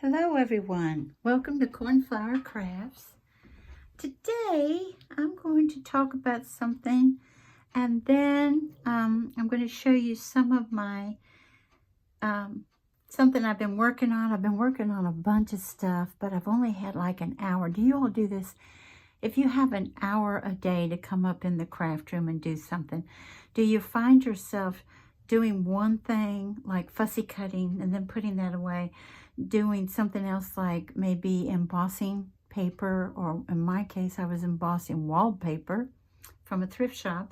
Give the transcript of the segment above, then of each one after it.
Hello everyone, welcome to Cornflower Crafts. Today I'm going to talk about something and then I'm going to show you some of my something I've been working on. I've been working on a bunch of stuff, but I've only had like an hour. Do you all do this? If you have an hour a day to come up in the craft room and do something, do you find yourself doing one thing like fussy cutting and then putting that away, doing something else like maybe embossing paper, or in my case I was embossing wallpaper from a thrift shop,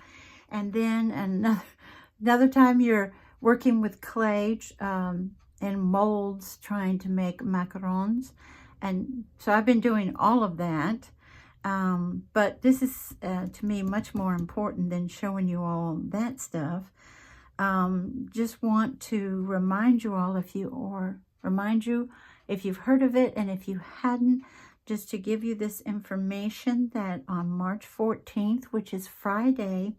and then another time you're working with clay and molds trying to make macarons. And so I've been doing all of that. But this is to me much more important than showing you all that stuff. Just want to remind you all, if you've heard of it, and if you hadn't, just to give you this information that on March 14th, which is Friday,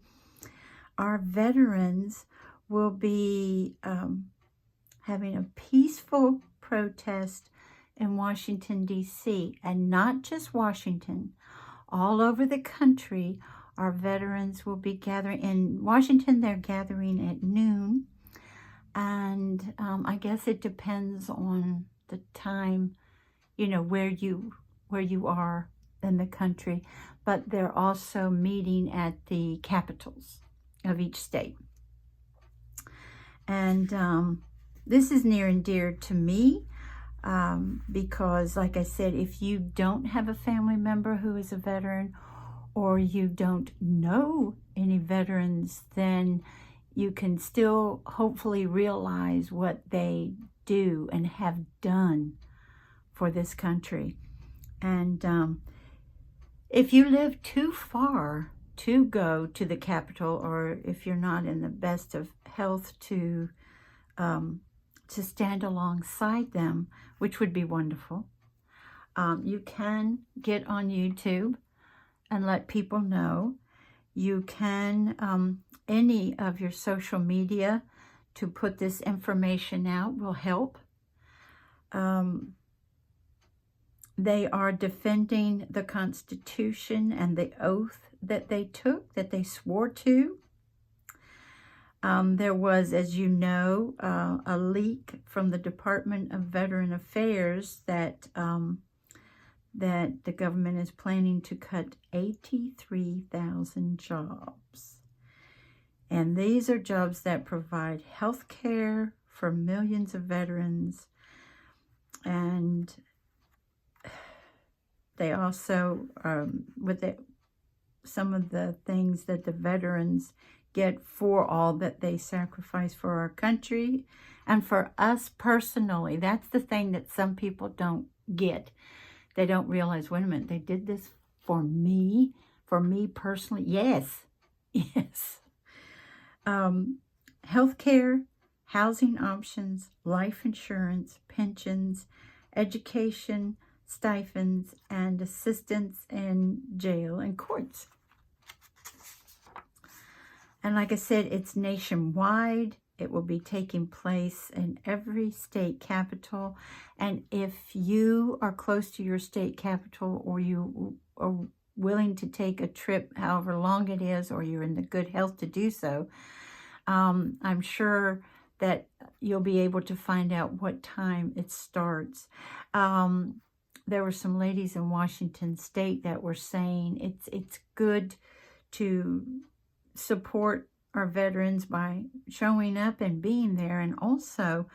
our veterans will be having a peaceful protest in Washington, D.C., and not just Washington. All over the country, our veterans will be gathering. In Washington, they're gathering at noon. And I guess it depends on the time, where you are in the country. But they're also meeting at the capitals of each state. And this is near and dear to me. Because like I said, if you don't have a family member who is a veteran, or you don't know any veterans, then you can still hopefully realize what they do and have done for this country. And if you live too far to go to the Capitol, or if you're not in the best of health to stand alongside them, which would be wonderful, you can get on YouTube and let people know. You can, any of your social media to put this information out will help. They are defending the Constitution and the oath that they took, that they swore to. There was, as you know, a leak from the Department of Veteran Affairs that the government is planning to cut 83,000 jobs. And these are jobs that provide health care for millions of veterans. And they also, some of the things that the veterans get for all that they sacrifice for our country and for us personally. That's the thing that some people don't get. They don't realize, wait a minute, they did this for me personally. Yes. Healthcare, housing options, life insurance, pensions, education, stipends, and assistance in jail and courts. And like I said, it's nationwide. It will be taking place in every state capital. And if you are close to your state capital, or you are willing to take a trip, however long it is, or you're in the good health to do so, I'm sure that you'll be able to find out what time it starts. There were some ladies in Washington State that were saying it's good to support our veterans by showing up and being there, and also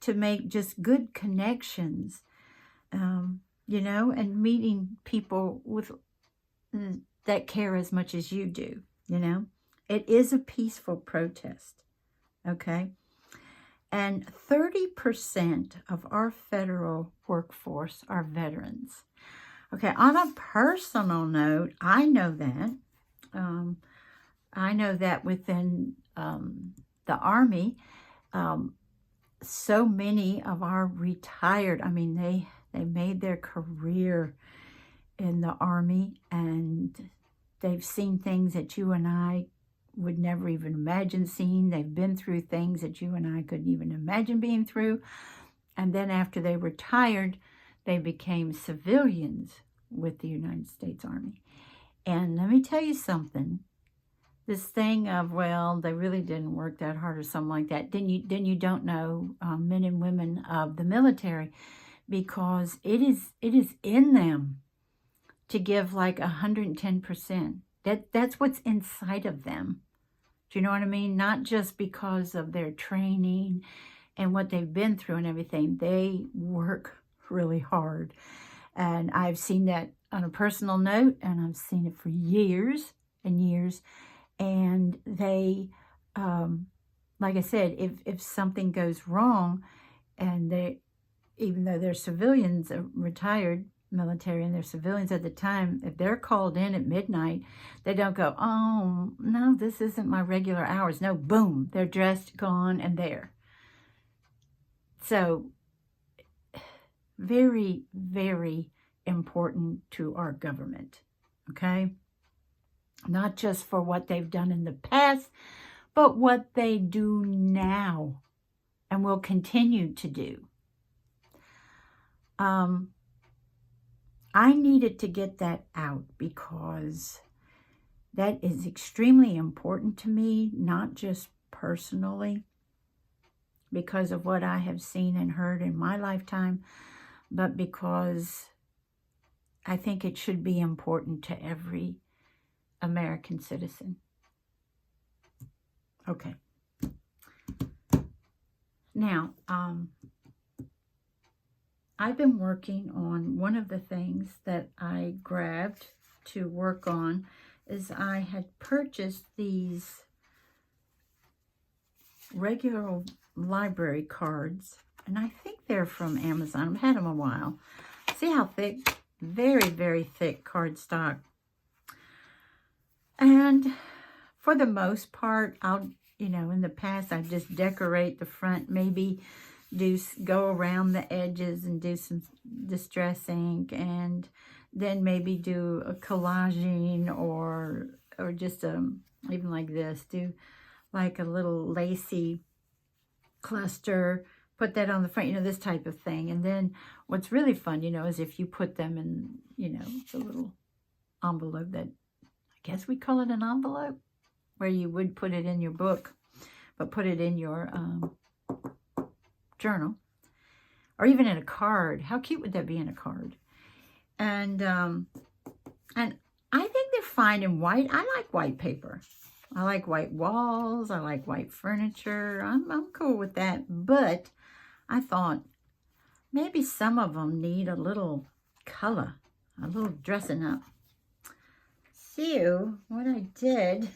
to make just good connections, and meeting people that care as much as you do. It is a peaceful protest, okay? And 30% of our federal workforce are veterans. Okay, on a personal note, I know that. I know that within the Army, so many of our retired, they made their career in the Army, and they've seen things that you and I would never even imagine seeing. They've been through things that you and I couldn't even imagine being through. And then after they retired, they became civilians with the United States Army. And let me tell you something. This thing of, well, they really didn't work that hard or something like that, then you don't know men and women of the military, because it is in them to give like 110%. That's what's inside of them. Do you know what I mean? Not just because of their training and what they've been through and everything. They work really hard. And I've seen that on a personal note, and I've seen it for years and years. And they, like I said, if something goes wrong, and they, even though they're civilians, retired military, and they're civilians at the time, if they're called in at midnight, they don't go, oh, no, this isn't my regular hours. No, boom, they're dressed, gone, and there. So, very, very important to our government, okay? Not just for what they've done in the past, but what they do now and will continue to do. I needed to get that out because that is extremely important to me, not just personally, because of what I have seen and heard in my lifetime, but because I think it should be important to every American citizen. Okay. Now, I've been working on, one of the things that I grabbed to work on is I had purchased these regular library cards, and I think they're from Amazon. I've had them a while. See how thick? Very, very thick cardstock. And for the most part, I'll, in the past, I just decorate the front, maybe go around the edges and do some distress ink, and then maybe do a collaging or just even like this, do like a little lacy cluster, put that on the front, this type of thing. And then what's really fun, is if you put them in, it's a little envelope that, I guess we call it an envelope, where you would put it in your book, but put it in your journal, or even in a card. How cute would that be in a card? And I think they're fine in white. I like white paper. I like white walls. I like white furniture. I'm cool with that. But I thought maybe some of them need a little color, a little dressing up. So what I did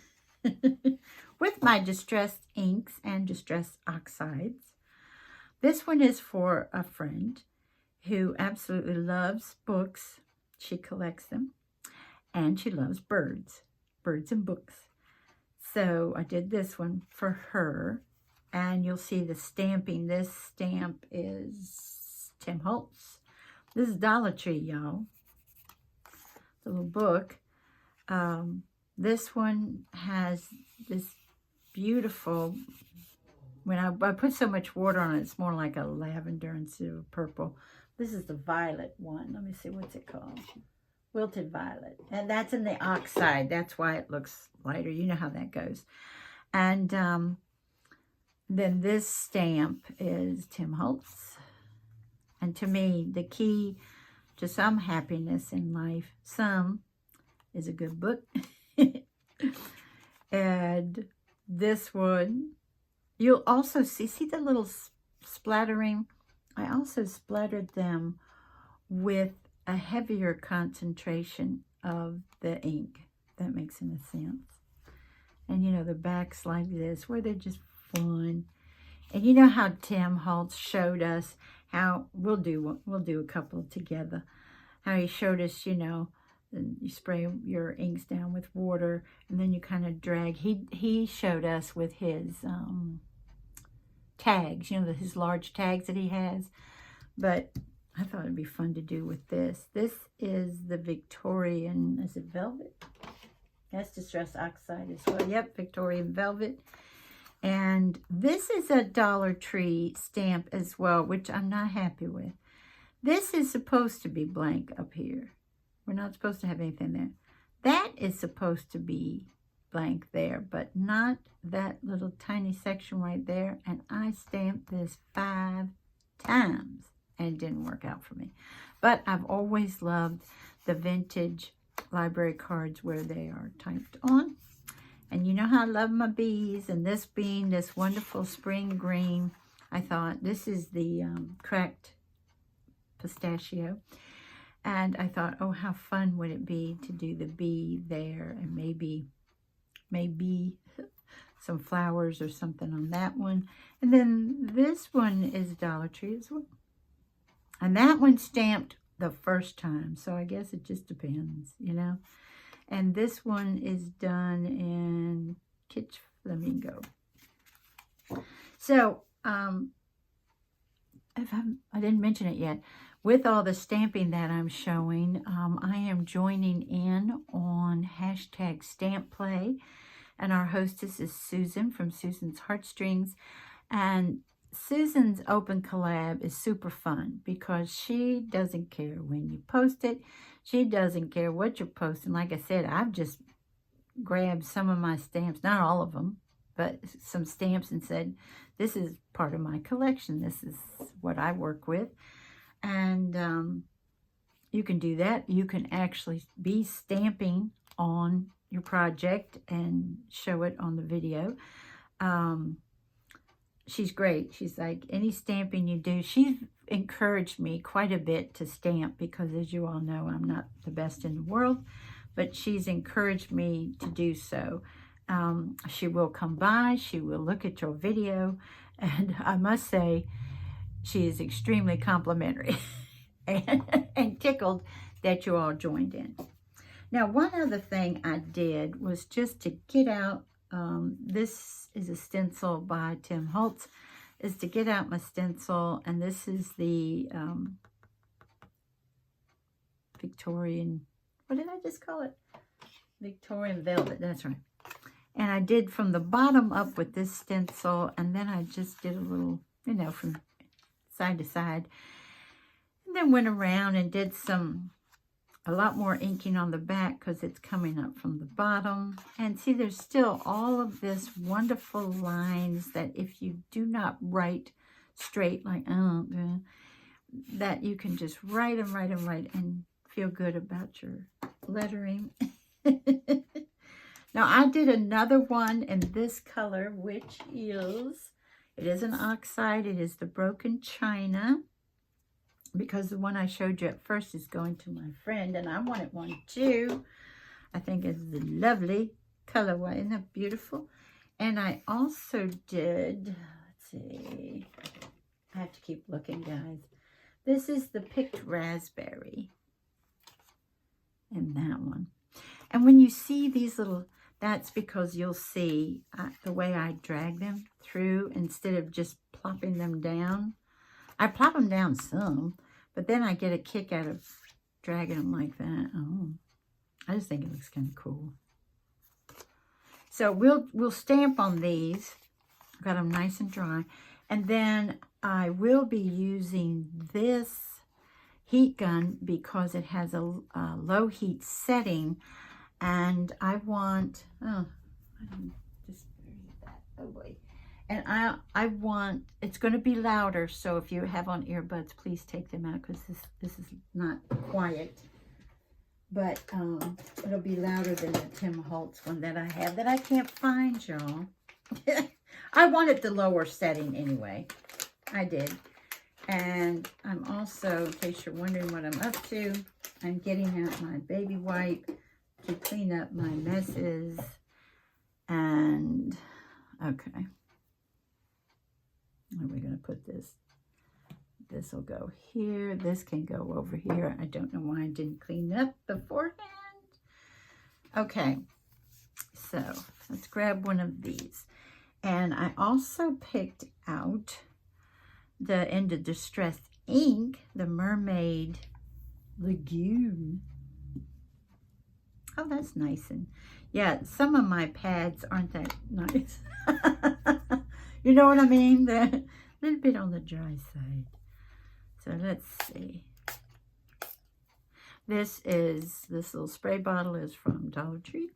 with my distressed inks and distressed oxides, this one is for a friend who absolutely loves books. She collects them, and she loves birds and books. So I did this one for her, and you'll see the stamping. This stamp is Tim Holtz. This is Dollar Tree, y'all. The little book. This one has this beautiful, when I put so much water on it, it's more like a lavender instead of purple. This is the violet one. Let me see, what's it called? Wilted violet. And that's in the oxide. That's why it looks lighter. You know how that goes. And then this stamp is Tim Holtz. And to me, the key to some happiness in life, is a good book. And this one, you'll also see the little splattering. I also splattered them with a heavier concentration of the ink. That makes any sense. And the backs like this, where they're just fun. And you know how Tim Holtz showed us how, we'll do a couple together, how he showed us, and you spray your inks down with water, and then you kind of drag. He showed us with his tags, his large tags that he has. But I thought it'd be fun to do with this. This is the Victorian, is it velvet? That's distress oxide as well. Yep, Victorian velvet. And this is a Dollar Tree stamp as well, which I'm not happy with. This is supposed to be blank up here. We're not supposed to have anything there. That is supposed to be blank there, but not that little tiny section right there. And I stamped this 5 times and it didn't work out for me. But I've always loved the vintage library cards where they are typed on. And you know how I love my bees, and this being this wonderful spring green, I thought this is the cracked pistachio. And I thought, oh, how fun would it be to do the bee there, and maybe some flowers or something on that one. And then this one is Dollar Tree as well. And that one stamped the first time, so I guess it just depends, you know. And this one is done in Kitsch Flamingo. So, I didn't mention it yet. With all the stamping that I'm showing, I am joining in on hashtag stampplay. And our hostess is Susan from Susan's Heartstrings. And Susan's open collab is super fun because she doesn't care when you post it. She doesn't care what you're posting. Like I said, I've just grabbed some of my stamps, not all of them, but some stamps, and said, this is part of my collection. This is what I work with. And you can do that. You can actually be stamping on your project and show it on the video. She's great. She's like, any stamping you do, she's encouraged me quite a bit to stamp because, as you all know, I'm not the best in the world, but she's encouraged me to do so. She will come by, she will look at your video, and I must say, she is extremely complimentary and tickled that you all joined in. Now, one other thing I did was just to get out, this is a stencil by Tim Holtz, is to get out my stencil, and this is the Victorian, what did I just call it? Victorian Velvet, that's right. And I did from the bottom up with this stencil, and then I just did a little, you know, from side to side. And then went around and did a lot more inking on the back because it's coming up from the bottom. And see, there's still all of this wonderful lines that if you do not write straight, like, that you can just write and feel good about your lettering. Now, I did another one in this color, which is, it is an oxide. It is the Broken China, because the one I showed you at first is going to my friend, and I wanted one too. I think it's the lovely colorway. Isn't that beautiful? And I also did, let's see, I have to keep looking, guys. This is the Picked Raspberry in that one. And when you see these little, that's because you'll see the way I drag them through instead of just plopping them down. I plop them down some, but then I get a kick out of dragging them like that. Oh, I just think it looks kind of cool. So we'll stamp on these. Got them nice and dry. And then I will be using this heat gun because it has a low heat setting. And I want, oh, I didn't just bury that. Oh boy. And I want, it's going to be louder, so if you have on earbuds, please take them out because this is not quiet. But it'll be louder than the Tim Holtz one that I have that I can't find, y'all. I wanted the lower setting anyway. I did. And I'm also, in case you're wondering what I'm up to, I'm getting out my baby wipe to clean up my messes. And, okay. Where are we going to put this? This will go here. This can go over here. I don't know why I didn't clean up beforehand. Okay. So, let's grab one of these. And I also picked out the End of Distressed ink, the Mermaid Lagoon. Oh, that's nice. And Yeah, some of my pads aren't that nice. You know what I mean? They're a little bit on the dry side. So let's see. This little spray bottle is from Dollar Tree.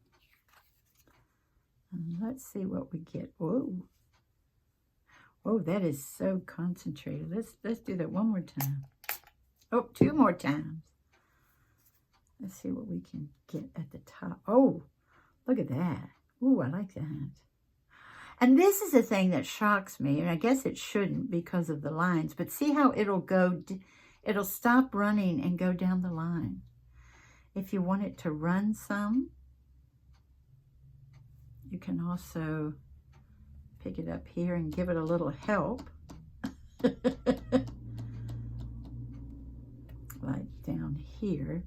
And let's see what we get. Whoa. Whoa, that is so concentrated. Let's do that one more time. Oh, 2 more times. Let's see what we can get at the top. Oh, look at that. Ooh, I like that. And this is a thing that shocks me, and I guess it shouldn't because of the lines, but see how it'll stop running and go down the line. If you want it to run some, you can also pick it up here and give it a little help. Like down here,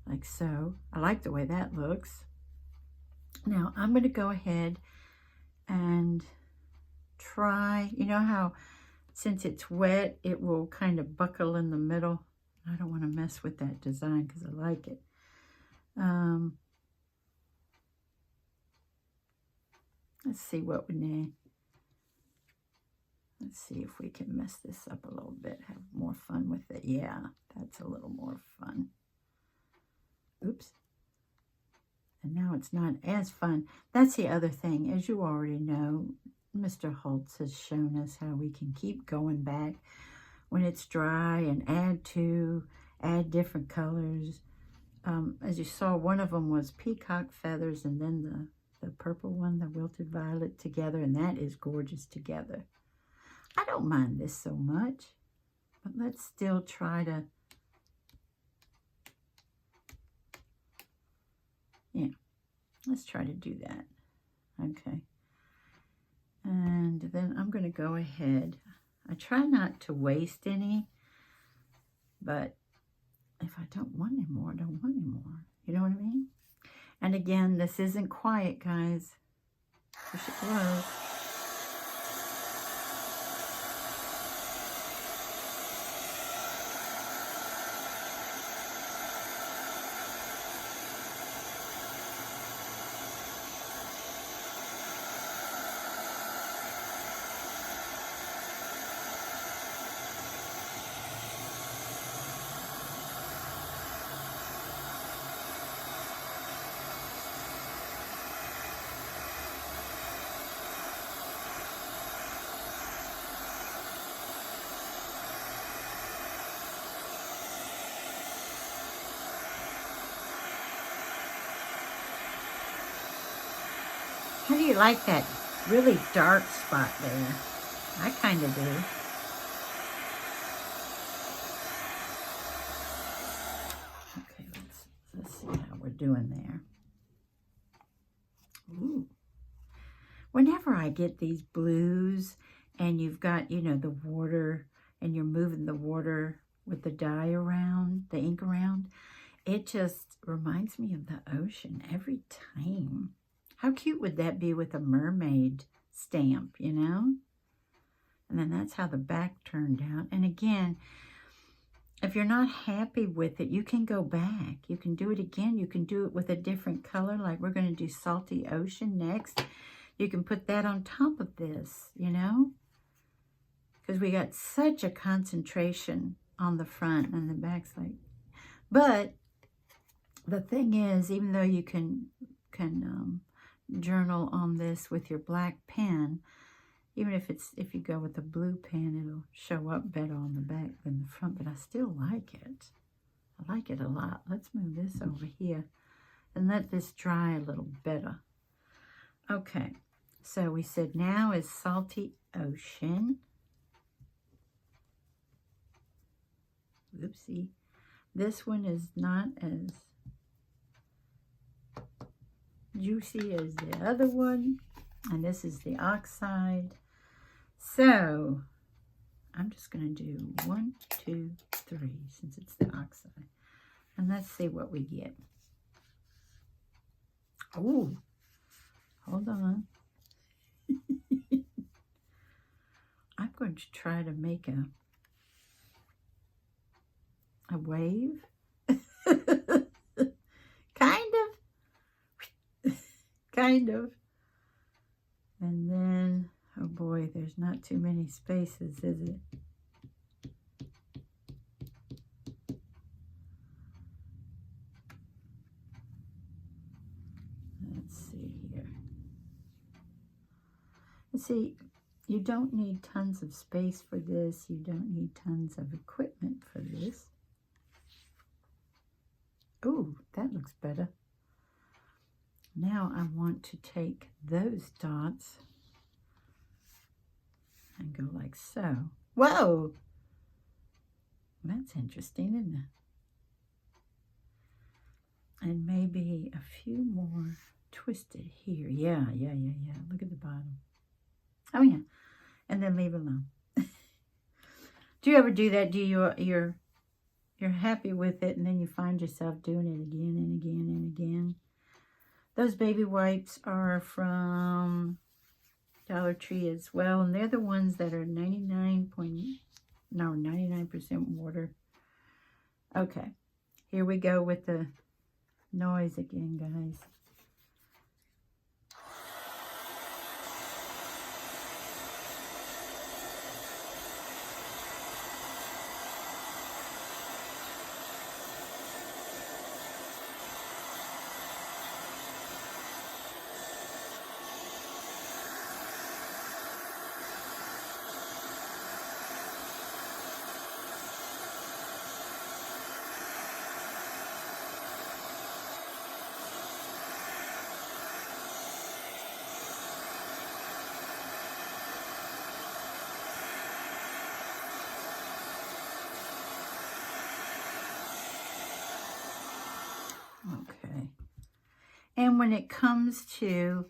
like so. I like the way that looks. Now I'm going to go ahead and try, you know how since it's wet, it will kind of buckle in the middle. I don't want to mess with that design because I like it. Let's see what we need. Let's see if we can mess this up a little bit, have more fun with it. Yeah, that's a little more fun. Oops. And now it's not as fun. That's the other thing. As you already know, Mr. Holtz has shown us how we can keep going back when it's dry and add different colors. As you saw, one of them was peacock feathers, and then the purple one, the wilted violet together, and that is gorgeous together. I don't mind this so much, but let's still try to, yeah, let's try to do that. Okay. And then I'm going to go ahead. I try not to waste any, but if I don't want any more, I don't want any more. You know what I mean? And again, this isn't quiet, guys. Wish it was. How do you like that really dark spot there? I kind of do. Okay, let's see how we're doing there. Ooh. Whenever I get these blues and you've got, you know, the water and you're moving the water with the dye around, the ink around, it just reminds me of the ocean every time. How cute would that be with a mermaid stamp, you know? And then that's how the back turned out. And again, if you're not happy with it, you can go back. You can do it again. You can do it with a different color. Like we're going to do Salty Ocean next. You can put that on top of this, you know? Because we got such a concentration on the front and the back's like... But the thing is, even though you can journal on this with your black pen, even if you go with the blue pen, it'll show up better on the back than the front, but I still like it. I like it a lot. Let's move this over here and let this dry a little better. Okay, so we said now is Salty Ocean. Oopsie. This one is not as juicy as the other one, and this is the oxide. So I'm just going to do 1, 2, 3 since it's the oxide, and let's see what we get. Oh, hold on. I'm going to try to make a wave. Kind of. kind of. And then, oh boy, there's not too many spaces, is it? Let's see here. See, you don't need tons of space for this. You don't need tons of equipment for this. Ooh, that looks better. Now I want to take those dots and go like so. Whoa! That's interesting, isn't it? And maybe a few more twisted here. Yeah. Look at the bottom. Oh, yeah. And then leave it alone. Do you ever do that? Do you're happy with it, and then you find yourself doing it again and again and again? Those baby wipes are from Dollar Tree as well, and they're the ones that are 99% water. Okay, here we go with the noise again, guys. Okay. And when it comes to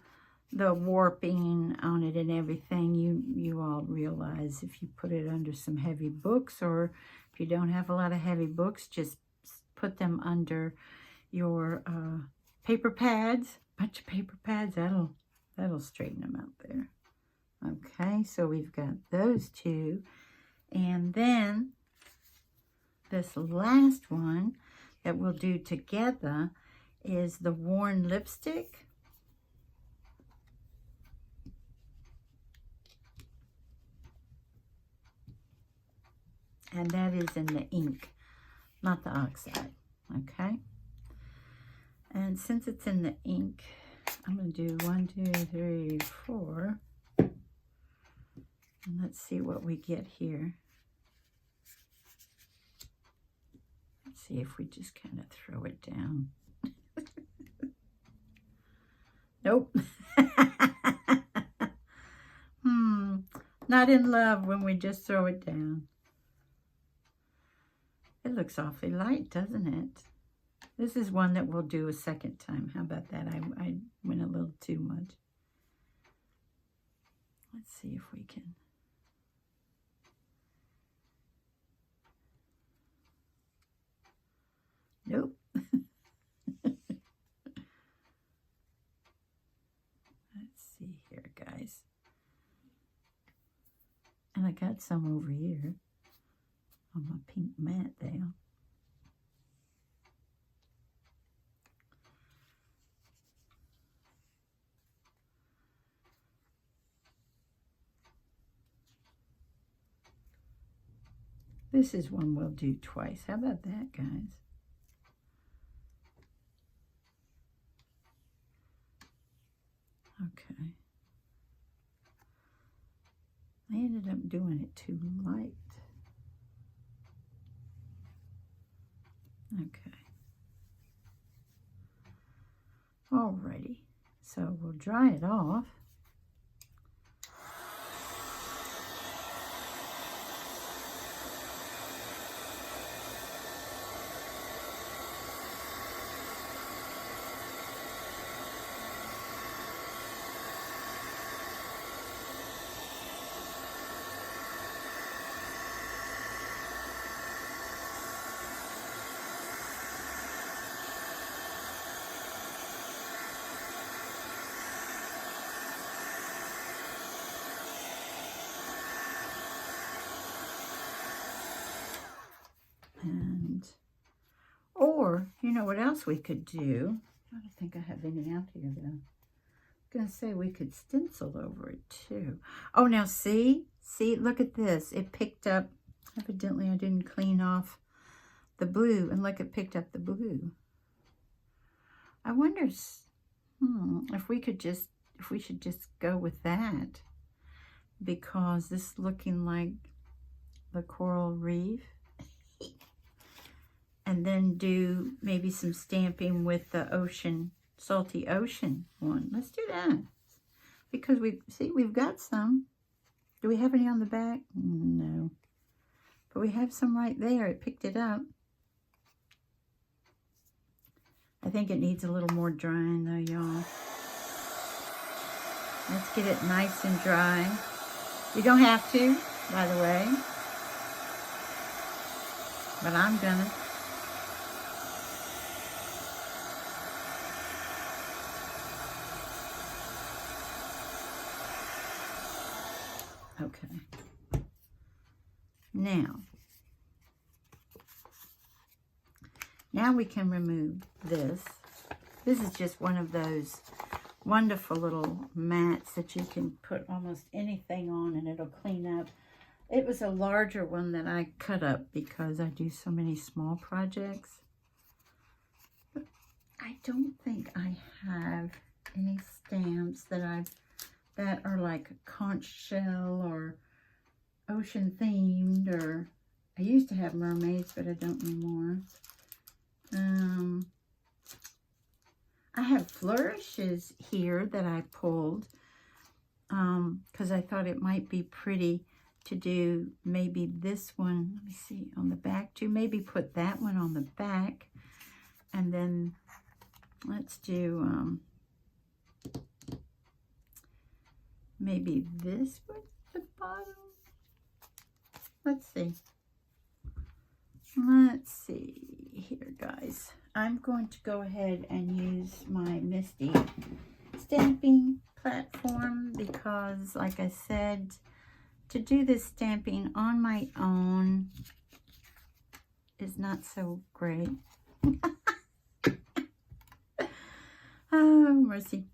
the warping on it and everything, you all realize if you put it under some heavy books, or if you don't have a lot of heavy books, just put them under your paper pads, bunch of paper pads. That'll straighten them out there. Okay, so we've got those two. And then this last one that we'll do together is the worn lipstick. And that is in the ink, not the oxide, okay? And since it's in the ink, I'm going to do 1, 2, 3, 4. And let's see what we get here. Let's see if we just kind of throw it down. Nope. Not in love when we just throw it down. It looks awfully light, doesn't it? This is one that we'll do a second time. How about that? I went a little too much. Let's see if we can. Nope. Let's see here, guys. And I got some over here on my pink mat there. This is one we'll do twice. How about that, guys? Okay. I ended up doing it too light. Okay. Alrighty. So we'll dry it off. Or, you know what else we could do? I don't think I have any out here, though. going to say we could stencil over it too. Oh, now see, look at this. It picked up, evidently I didn't clean off the blue, and look, it picked up the blue. I wonder if we should just go with that, because this is looking like the coral reef. And then do maybe some stamping with the ocean, salty ocean one. Let's do that. Because we've got some. Do we have any on the back? No. But we have some right there. It picked it up. I think it needs a little more drying though, y'all. Let's get it nice and dry. You don't have to, by the way. But I'm gonna. Okay. Now we can remove this. This is just one of those wonderful little mats that you can put almost anything on and it'll clean up. It was a larger one that I cut up because I do so many small projects. But I don't think I have any stamps that are like conch shell or ocean themed, or I used to have mermaids, but I don't anymore. I have flourishes here that I pulled because I thought it might be pretty to do maybe this one, let me see, on the back too. Maybe put that one on the back, and then let's do maybe this with the bottom. Let's see here, guys. I'm going to go ahead and use my Misty stamping platform because, like I said, to do this stamping on my own is not so great. Oh, mercy.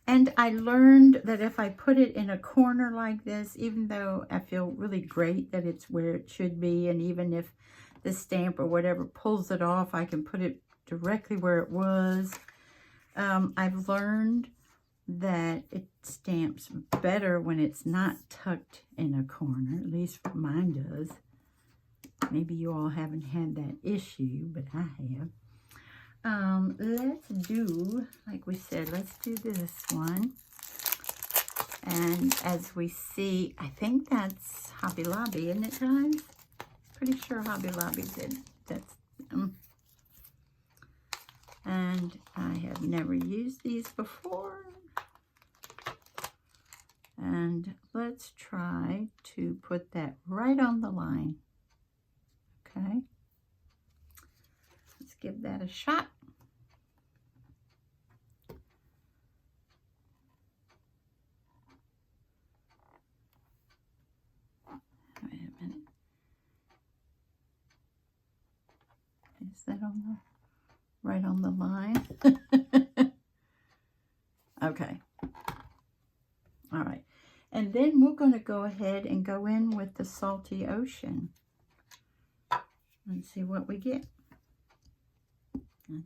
And I learned that if I put it in a corner like this, even though I feel really great that it's where it should be, and even if the stamp or whatever pulls it off, I can put it directly where it was. I've learned that it stamps better when it's not tucked in a corner. At least mine does. Maybe you all haven't had that issue, but I have. Let's do, like we said, let's do this one. And as we see, I think that's Hobby Lobby, isn't it, guys? Pretty sure Hobby Lobby did. That's and I have never used these before. And let's try to put that right on the line. Okay. Let's give that a shot. Wait a minute. Is that on the right on the line? Okay. All right. And then we're going to go ahead and go in with the salty ocean and see what we get. And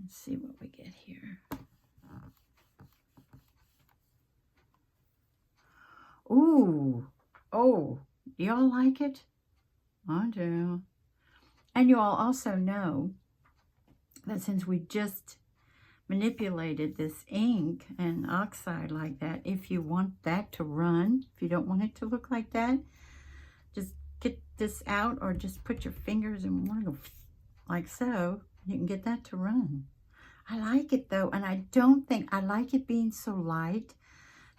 see what we get here. Ooh, oh, y'all like it? I do. And you all also know that since we just manipulated this ink and oxide like that, if you want that to run, if you don't want it to look like that, just get this out or just put your fingers in one of like so. You can get that to run. I like it though, and I don't think, I like it being so light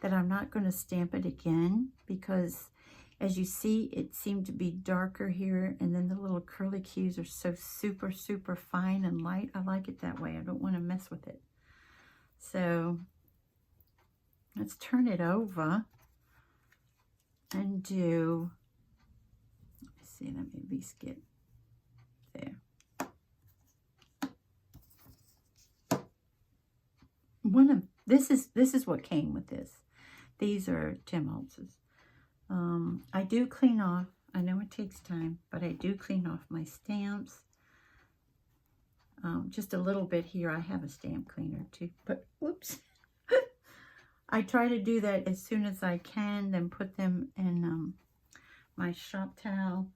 that I'm not going to stamp it again, because as you see, it seemed to be darker here, and then the little curly cues are so super, super fine and light. I like it that way. I don't want to mess with it. So let's turn it over and do, let me see, let me at least get this is what came with this. These are Tim Holtz's. I do clean off. I know it takes time, but I do clean off my stamps. Just a little bit here. I have a stamp cleaner too, but whoops. I try to do that as soon as I can, then put them in my shop towel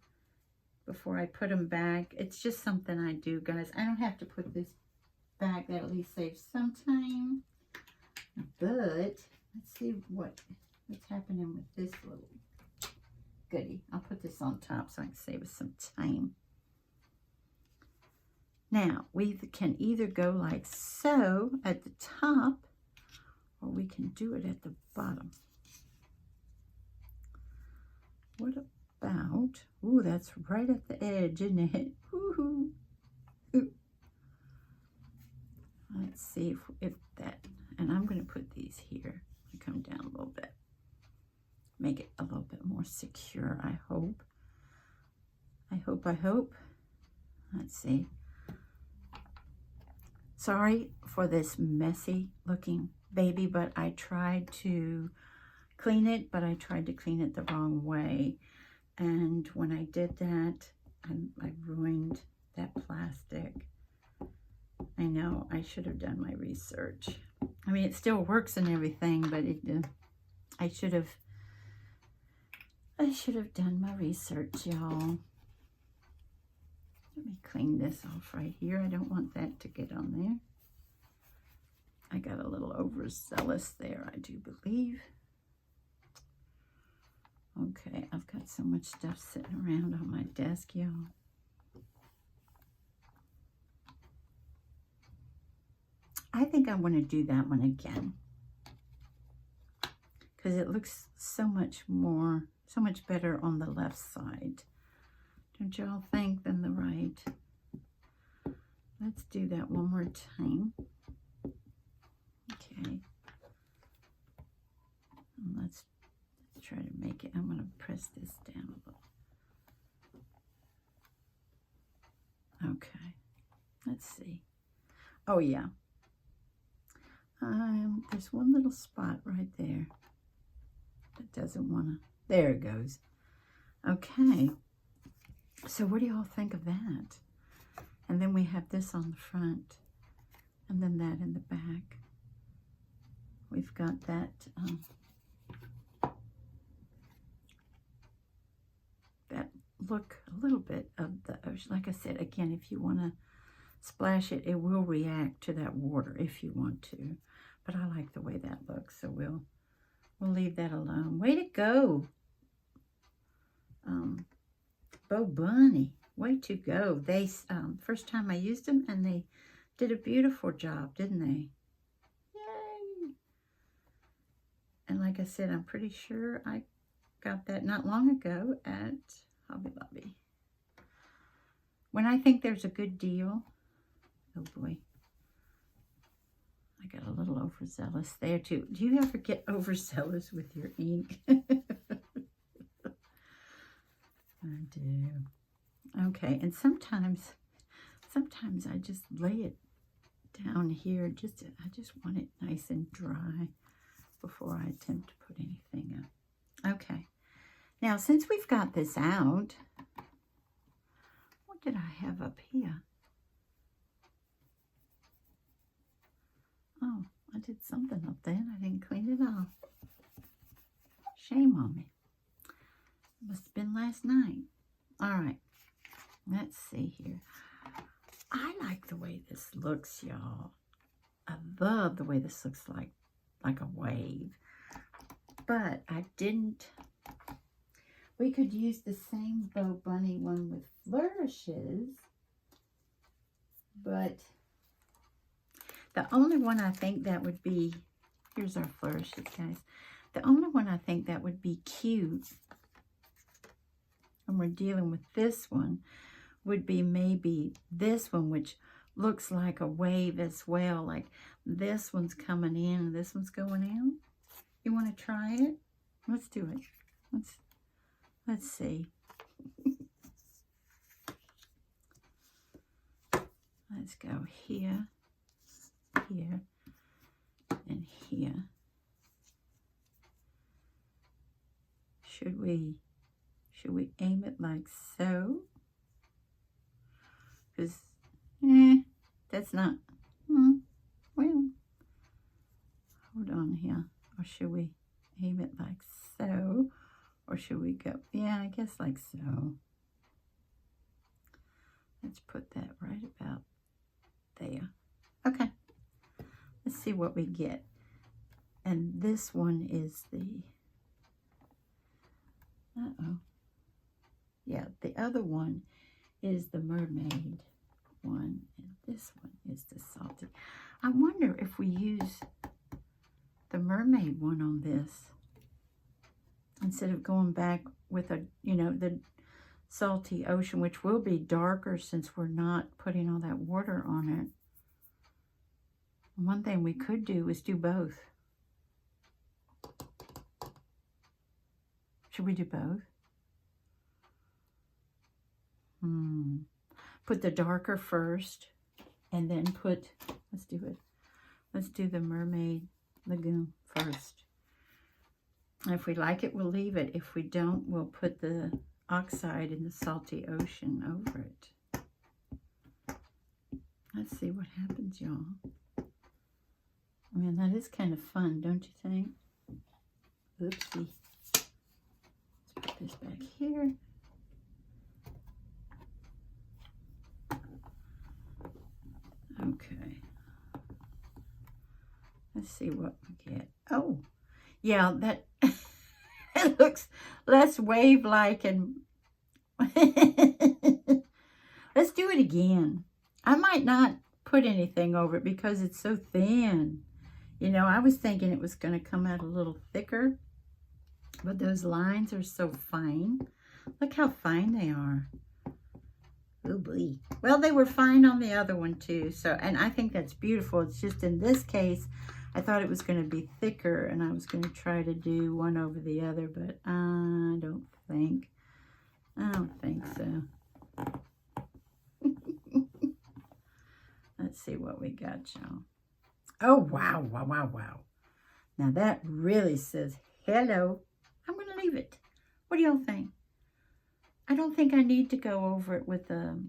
before I put them back. It's just something I do, guys. I don't have to put this back. That at least saves some time. But let's see what's happening with this little goodie. I'll put this on top so I can save us some time. Now, we can either go like so at the top, or we can do it at the bottom. What about, ooh, that's right at the edge, isn't it? Woohoo! Let's see if that, and I'm going to put these here. Come down a little bit. Make it a little bit more secure, I hope. I hope. Let's see. Sorry for this messy looking baby, but I tried to clean it, but I tried to clean it the wrong way. And when I did that, I ruined that plastic. I know, I should have done my research. I mean, it still works and everything, but I should have done my research, y'all. Let me clean this off right here. I don't want that to get on there. I got a little overzealous there, I do believe. Okay, I've got so much stuff sitting around on my desk, y'all. I think I want to do that one again, because it looks so much better on the left side. Don't y'all think, than the right? Let's do that one more time. Okay. And let's try to make it. I'm going to press this down a little. Okay. Let's see. Oh, yeah. There's one little spot right there that doesn't want to. There it goes. Okay. So what do y'all think of that? And then we have this on the front, and then that in the back. We've got that that look, a little bit of the ocean. Like I said, again, if you want to splash it, it will react to that water if you want to. But I like the way that looks, so we'll leave that alone. Way to go, Bo Bunny. Way to go. They first time I used them, and they did a beautiful job, didn't they? Yay! And like I said, I'm pretty sure I got that not long ago at Hobby Lobby. When I think there's a good deal, oh boy, I got a little overzealous there too. Do you ever get overzealous with your ink? I do. Okay, and sometimes I just lay it down here. I just want it nice and dry before I attempt to put anything up. Okay, now since we've got this out, what did I have up here? Oh, I did something up there and I didn't clean it off. Shame on me. It must have been last night. All right, let's see here. I like the way this looks, y'all. I love the way this looks like a wave. But I didn't. We could use the same Bo Bunny one with flourishes. But the only one I think that would be, here's our flourishes, guys. The only one I think that would be cute, and we're dealing with this one, would be maybe this one, which looks like a wave as well. Like this one's coming in and this one's going out. You want to try it? Let's do it. Let's see. Let's go here, here, in here. Should we aim it like so? Because, that's not, well, hold on here. Or should we aim it like so? Or should we go, yeah, I guess like so. Let's put that right about there. Okay. Let's see what we get. And this one is the, yeah, the other one is the mermaid one, and this one is the salty. I wonder if we use the mermaid one on this instead of going back with a, the salty ocean, which will be darker since we're not putting all that water on it. One thing we could do is do both. Should we do both? Put the darker first, and then put, let's do it. Let's do the Mermaid Lagoon first. And if we like it, we'll leave it. If we don't, we'll put the oxide in the salty ocean over it. Let's see what happens, y'all. I mean, that is kind of fun, don't you think? Oopsie. Let's put this back here. Okay. Let's see what we get. Oh, yeah, that it looks less wave-like, and let's do it again. I might not put anything over it because it's so thin. I was thinking it was going to come out a little thicker, but those lines are so fine. Look how fine they are. Oh boy. Well, they were fine on the other one too. So, and I think that's beautiful. It's just in this case, I thought it was going to be thicker, and I was going to try to do one over the other, but I don't think so. Let's see what we got, y'all. Oh, wow, wow, wow, wow. Now that really says hello. I'm going to leave it. What do y'all think? I don't think I need to go over it with the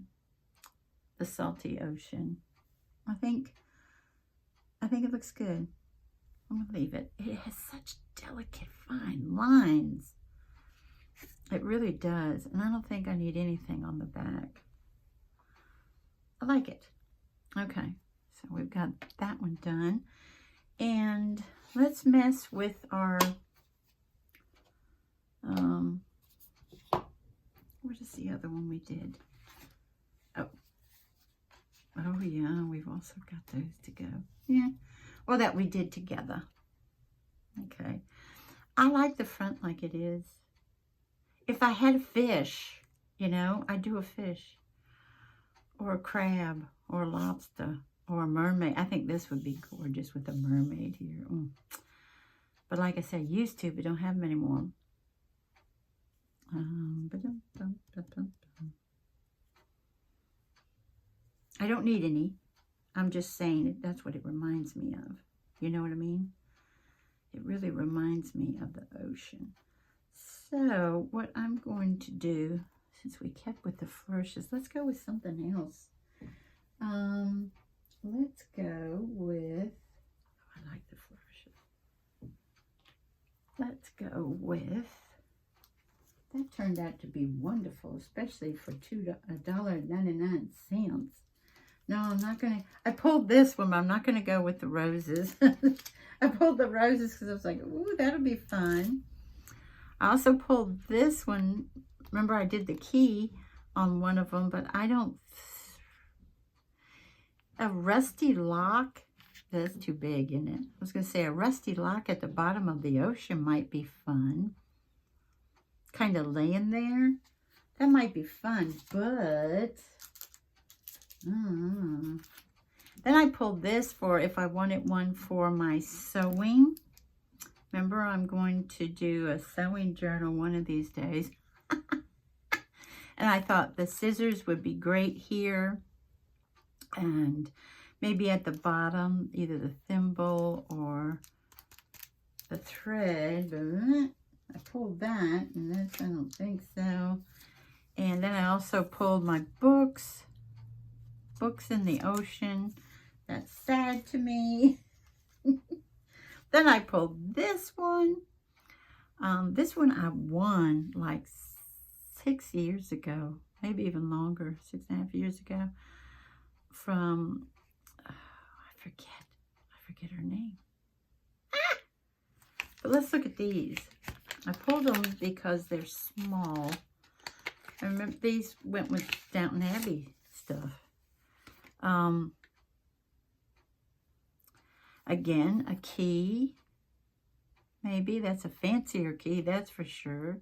salty ocean. I think it looks good. I'm going to leave it. It has such delicate, fine lines. It really does. And I don't think I need anything on the back. I like it. Okay. So we've got that one done. And let's mess with our, what is the other one we did? Oh yeah, we've also got those to go. Yeah, well, that we did together. Okay. I like the front like it is. If I had a fish, I'd do a fish or a crab or a lobster or a mermaid. I think this would be gorgeous with a mermaid here. But like I said, used to, but don't have them anymore. I don't need any. I'm just saying that's what it reminds me of. You know what I mean? It really reminds me of the ocean. So what I'm going to do, since we kept with the flourishes, let's go with something else. Let's go with, I like the flourishes. Let's go with, that turned out to be wonderful, especially for $1.99. No, I'm not going to, I pulled this one, but I'm not going to go with the roses. I pulled the roses because I was like, ooh, that'll be fun. I also pulled this one. Remember, I did the key on one of them, but I don't, a rusty lock, that's too big, isn't it? I was going to say a rusty lock at the bottom of the ocean might be fun. Kind of laying there. That might be fun, but then I pulled this for if I wanted one for my sewing. Remember, I'm going to do a sewing journal one of these days. And I thought the scissors would be great here. And maybe at the bottom, either the thimble or the thread. But I pulled that, and this, I don't think so. And then I also pulled my books in the ocean. That's sad to me. Then I pulled this one. This one I won like 6 years ago, maybe even longer, 6.5 years ago, from, I forget her name. Ah! But let's look at these. I pulled them because they're small. I remember these went with Downton Abbey stuff. Again, a key. Maybe that's a fancier key, that's for sure.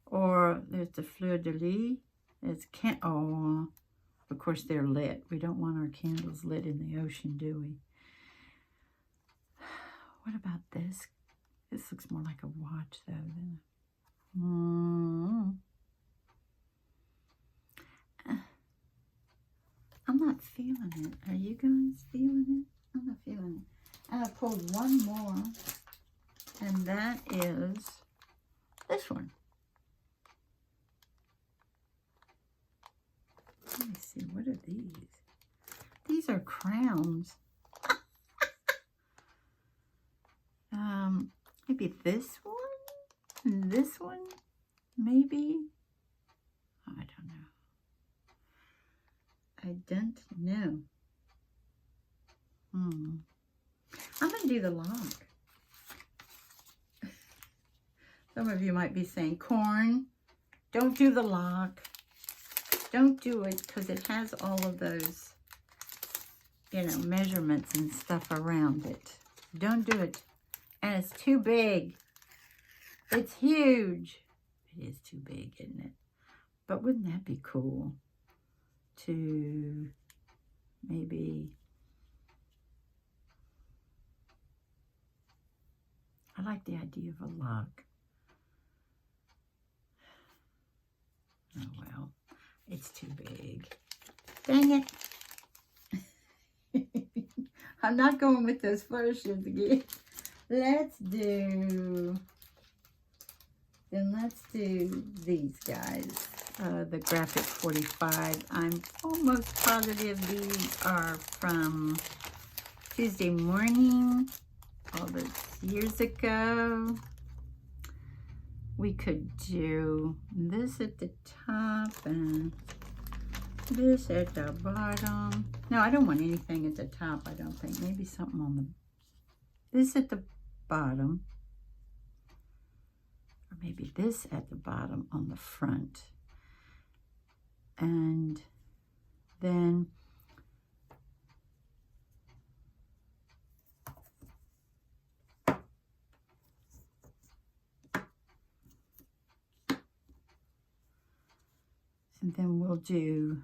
Or there's the fleur de lis. It's oh, of course they're lit. We don't want our candles lit in the ocean, do we? What about this? This looks more like a watch, though. I'm not feeling it. Are you guys feeling it? I'm not feeling it. And I pulled one more, and that is this one. Let me see, what are these? These are crowns. Maybe this one? And this one? Maybe? I don't know. I don't know. I'm going to do the lock. Some of you might be saying, Corn, don't do the lock. Don't do it because it has all of those, you know, measurements and stuff around it. Don't do it. And it's too big. It's huge. It is too big, isn't it? But wouldn't that be cool to maybe... I like the idea of a lock. Oh, well. It's too big. Dang it. I'm not going with those flourishes again. Let's do these guys. The Graphic 45. I'm almost positive these are from Tuesday Morning. All those years ago. We could do this at the top and this at the bottom. No, I don't want anything at the top, I don't think. Maybe something on the... This at the bottom. Or maybe this at the bottom on the front. And then... And then we'll do,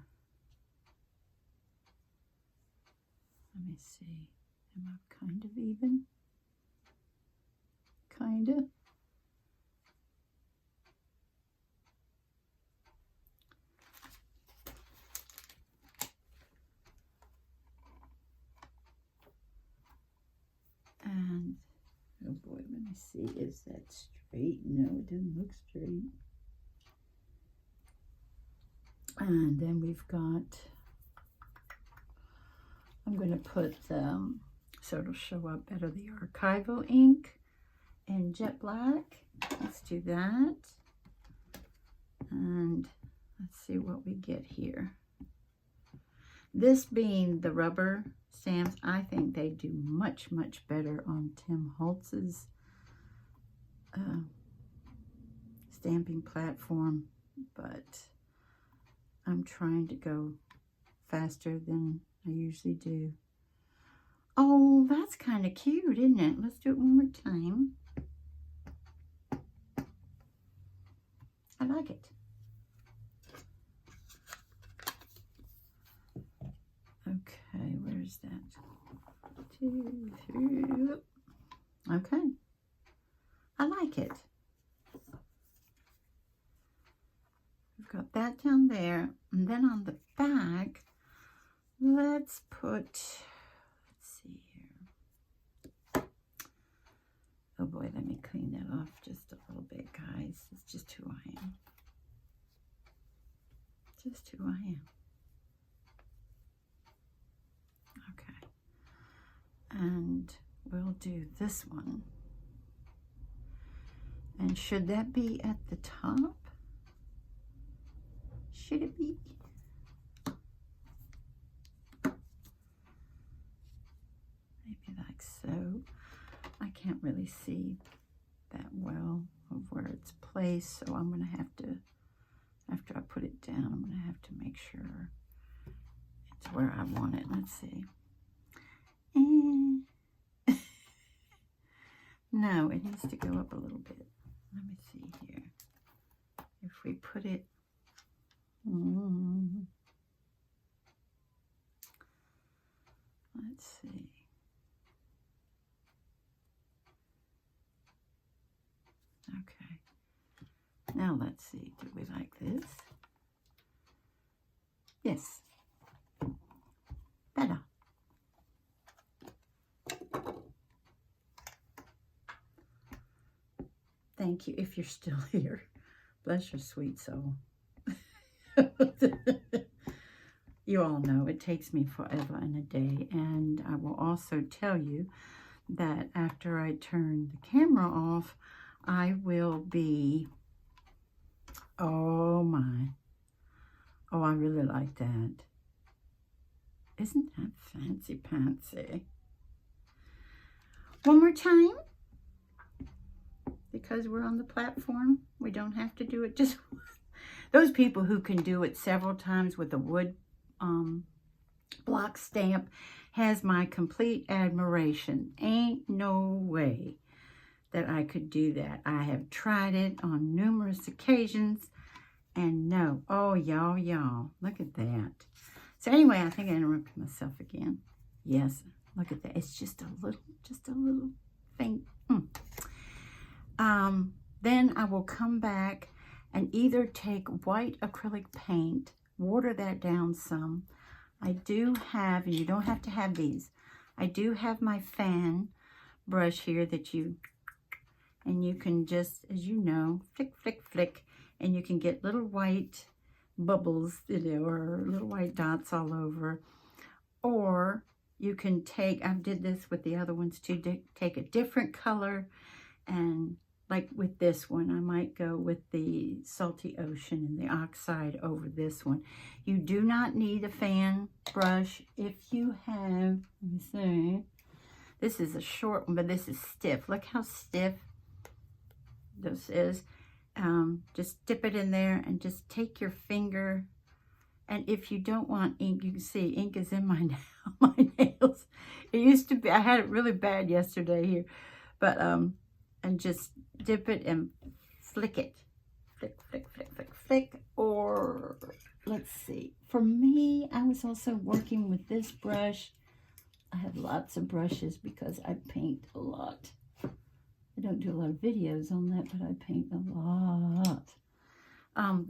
let me see, am I kind of even? Kind of. And, oh boy, let me see, is that straight? No, it doesn't look straight. And then we've got, I'm going to put, so it'll show up better, the archival ink in jet black. Let's do that. And let's see what we get here. This being the rubber stamps, I think they do much, much better on Tim Holtz's stamping platform, but I'm trying to go faster than I usually do. Oh, that's kind of cute, isn't it? Let's do it one more time. I like it. Okay, where's that? 2, 3. Okay. I like it. We've got that down there. And then on the back, let's see here. Oh boy, let me clean that off just a little bit, guys. It's just who I am. Just who I am. Okay. And we'll do this one. And should that be at the top? Should it be? Maybe like so. I can't really see that well of where it's placed, so I'm going to have to, after I put it down, I'm going to have to make sure it's where I want it. Let's see. No, it needs to go up a little bit. Let me see here. If we put it, let's see. Okay. Now let's see. Do we like this? Yes. Better. Thank you, if you're still here. Bless your sweet soul. You all know it takes me forever and a day. And I will also tell you that after I turn the camera off, I will be, oh my. Oh, I really like that. Isn't that fancy pantsy? One more time. Because we're on the platform, we don't have to do it just once. Those people who can do it several times with a wood block stamp has my complete admiration. Ain't no way that I could do that. I have tried it on numerous occasions, and no. Oh, y'all, look at that. So anyway, I think I interrupted myself again. Yes, look at that. It's just a little faint. Then I will come back and either take white acrylic paint, water that down some. I do have, and you don't have to have these, I do have my fan brush here that you can just, as you know, flick, flick, flick, and you can get little white bubbles, or little white dots all over. Or you can take, I did this with the other ones too, take a different color, and like with this one, I might go with the Salty Ocean and the Oxide over this one. You do not need a fan brush if you have, let me see, this is a short one, but this is stiff. Look how stiff this is. Just dip it in there and just take your finger. And if you don't want ink, you can see ink is in my nails. It used to be, I had it really bad yesterday here, but and just dip it and flick it. Flick, flick, flick, flick, flick. Or, let's see. For me, I was also working with this brush. I have lots of brushes because I paint a lot. I don't do a lot of videos on that, but I paint a lot.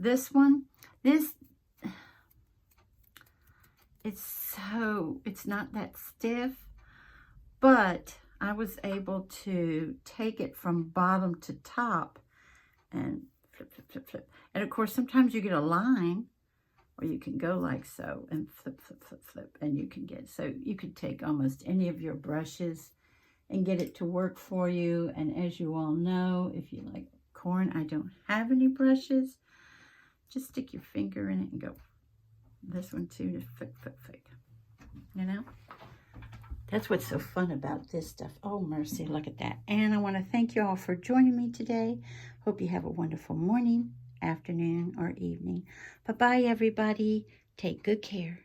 This one, it's not that stiff, but I was able to take it from bottom to top and flip, flip, flip, flip. And of course, sometimes you get a line, or you can go like so and flip, flip, flip, flip. And you can get, so you could take almost any of your brushes and get it to work for you. And as you all know, if you like corn, I don't have any brushes. Just stick your finger in it and go. This one too, just flick, flick, flick. You know? That's what's so fun about this stuff. Oh, mercy, look at that. And I want to thank you all for joining me today. Hope you have a wonderful morning, afternoon, or evening. Bye-bye, everybody. Take good care.